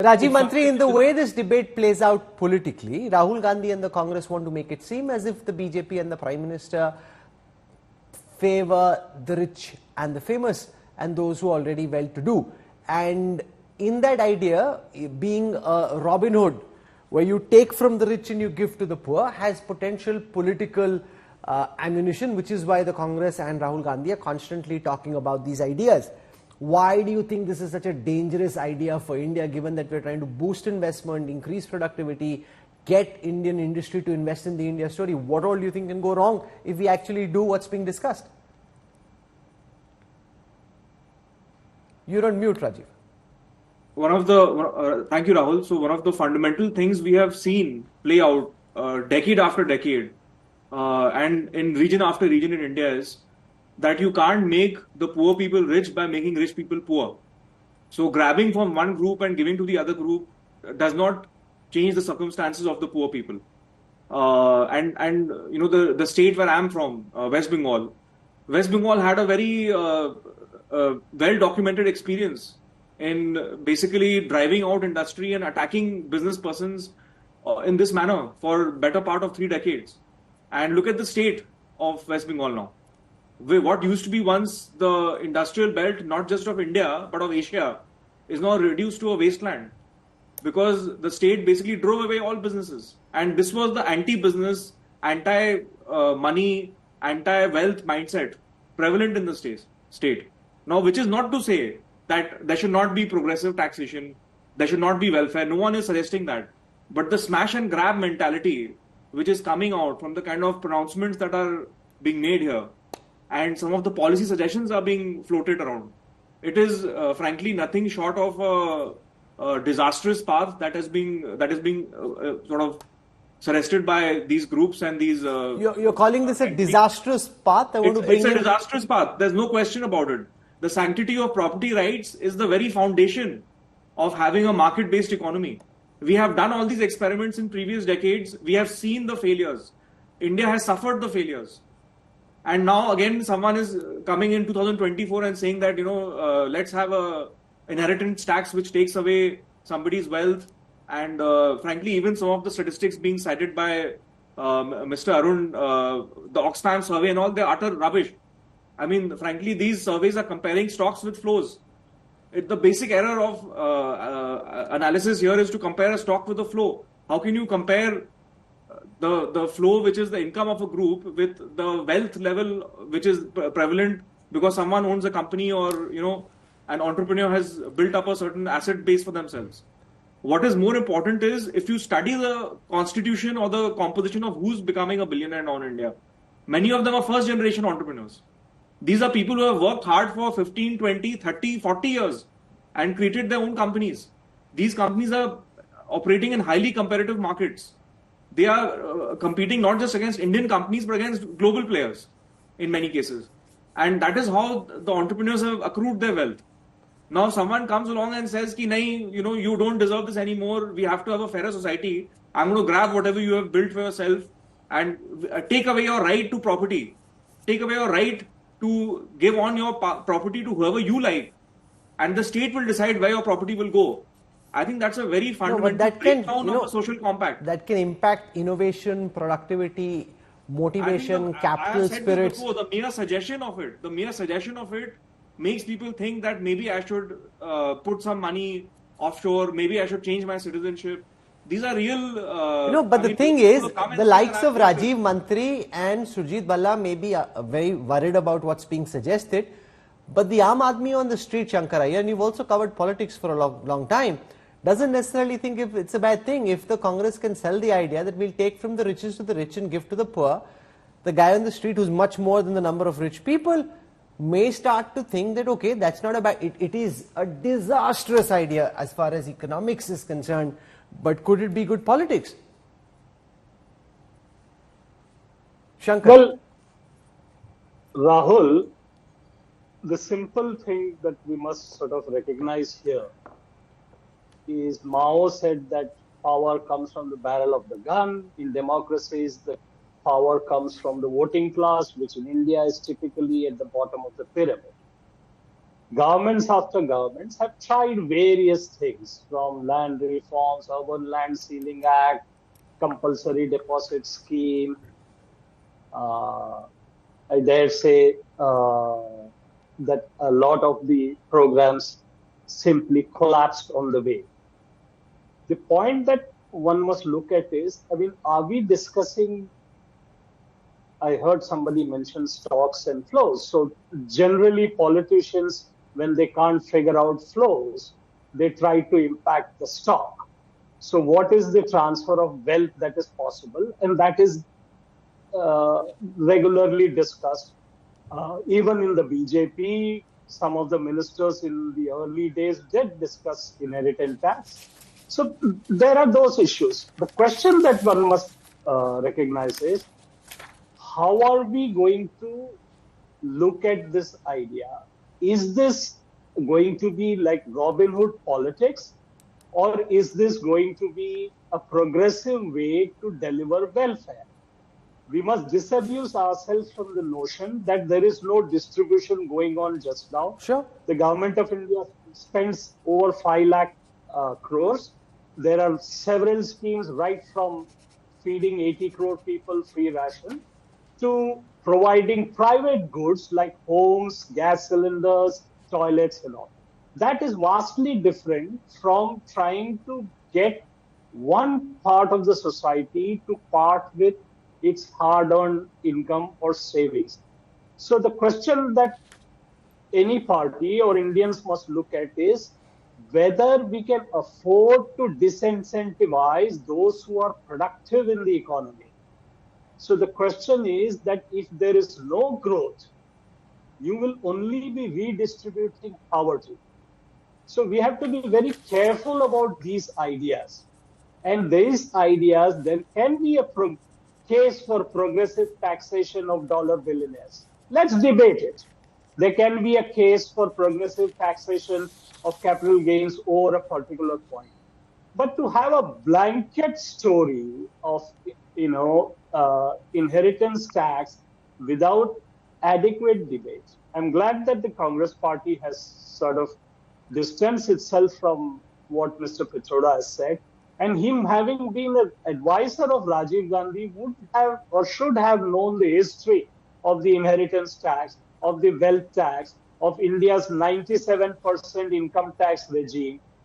Rajiv Mantri, in the way this debate plays out politically, Rahul Gandhi and the Congress want to make it seem as if the BJP and the Prime Minister favor the rich and the famous and those who are already well-to-do. And in that idea, being a Robin Hood, where you take from the rich and you give to the poor, has potential political ammunition, which is why the Congress and Rahul Gandhi are constantly talking about these ideas. Why do you think this is such a dangerous idea for India, given that we're trying to boost investment, increase productivity, get Indian industry to invest in the India story? What all do you think can go wrong if we actually do what's being discussed? You're on mute, Rajiv. Thank you, Rahul. So one of the fundamental things we have seen play out decade after decade and in region after region in India is that you can't make the poor people rich by making rich people poor. So grabbing from one group and giving to the other group does not change the circumstances of the poor people. And you know, the state where I'm from, West Bengal. West Bengal had a very well-documented experience in basically driving out industry and attacking business persons in this manner for better part of 3 decades. And look at the state of West Bengal now. What used to be once the industrial belt, not just of India, but of Asia, is now reduced to a wasteland because the state basically drove away all businesses. And this was the anti-business, anti-money, anti-wealth mindset prevalent in the state. Now, which is not to say that there should not be progressive taxation, there should not be welfare. No one is suggesting that. But the smash and grab mentality, which is coming out from the kind of pronouncements that are being made here, and some of the policy suggestions are being floated around. It is frankly nothing short of a disastrous path that is being sort of suggested by these groups and these. You're calling this a disastrous path? It's a disastrous path. There's no question about it. The sanctity of property rights is the very foundation of having a market-based economy. We have done all these experiments in previous decades. We have seen the failures. India has suffered the failures. And now again, someone is coming in 2024 and saying that, let's have a inheritance tax which takes away somebody's wealth. And frankly, even some of the statistics being cited by Mr. Arun, the Oxfam survey and all, they're utter rubbish. I mean, frankly, these surveys are comparing stocks with flows. The basic error of analysis here is to compare a stock with a flow. How can you compare the flow, which is the income of a group, with the wealth level which is prevalent because someone owns a company or, an entrepreneur has built up a certain asset base for themselves? What is more important is if you study the constitution or the composition of who's becoming a billionaire now in India, many of them are first generation entrepreneurs. These are people who have worked hard for 15, 20, 30, 40 years and created their own companies. These companies are operating in highly competitive markets. They are competing not just against Indian companies, but against global players in many cases. And that is how the entrepreneurs have accrued their wealth. Now someone comes along and says, ki, nahi, you don't deserve this anymore. We have to have a fairer society. I'm going to grab whatever you have built for yourself and take away your right to property. Take away your right to give on your property to whoever you like. And the state will decide where your property will go. I think that's a very fundamental breakdown of the social compact. That can impact innovation, productivity, motivation, capital spirits. Before, the mere suggestion of it makes people think that maybe I should put some money offshore, maybe I should change my citizenship. These are real... but the thing is, the likes of Rajiv Mantri and Surjit Bhalla may be very worried about what's being suggested. But the Aam Aadmi on the street, Shankar Iyer, and you've also covered politics for a long time, doesn't necessarily think if it's a bad thing. If the Congress can sell the idea that we'll take from the richest to the rich and give to the poor, the guy on the street who's much more than the number of rich people may start to think that, okay, that's not a bad... It is a disastrous idea as far as economics is concerned, but could it be good politics? Shankar. Well, Rahul, the simple thing that we must sort of recognize here is Mao said that power comes from the barrel of the gun. In democracies, the power comes from the voting class, which in India is typically at the bottom of the pyramid. governments after governments have tried various things, from land reforms, urban land ceiling act, compulsory deposit scheme. I dare say that a lot of the programs simply collapsed on the way. The point that one must look at is, I mean, are we discussing? I heard somebody mention stocks and flows. So generally politicians, when they can't figure out flows, they try to impact the stock. So what is the transfer of wealth that is possible? And that is regularly discussed. Even in the BJP, some of the ministers in the early days did discuss inheritance tax. So there are those issues. The question that one must recognize is, how are we going to look at this idea? Is this going to be like Robin Hood politics, or is this going to be a progressive way to deliver welfare? We must disabuse ourselves from the notion that there is no distribution going on just now. Sure. The government of India spends over 5 lakh crores. There are several schemes, right from feeding 80 crore people free ration to providing private goods like homes, gas cylinders, toilets, and all. That is vastly different from trying to get one part of the society to part with its hard-earned income or savings. So the question that any party or Indians must look at is whether we can afford to disincentivize those who are productive in the economy. So the question is that if there is no growth, you will only be redistributing poverty. So we have to be very careful about these ideas. And these ideas, there can be a case for progressive taxation of dollar billionaires. Let's debate it. There can be a case for progressive taxation of capital gains over a particular point. But to have a blanket story of, inheritance tax without adequate debate. I'm glad that the Congress party has sort of distanced itself from what Mr. Pitroda has said. And him having been an advisor of Rajiv Gandhi would have or should have known the history of the inheritance tax, of the wealth tax, of India's 97% income tax regime,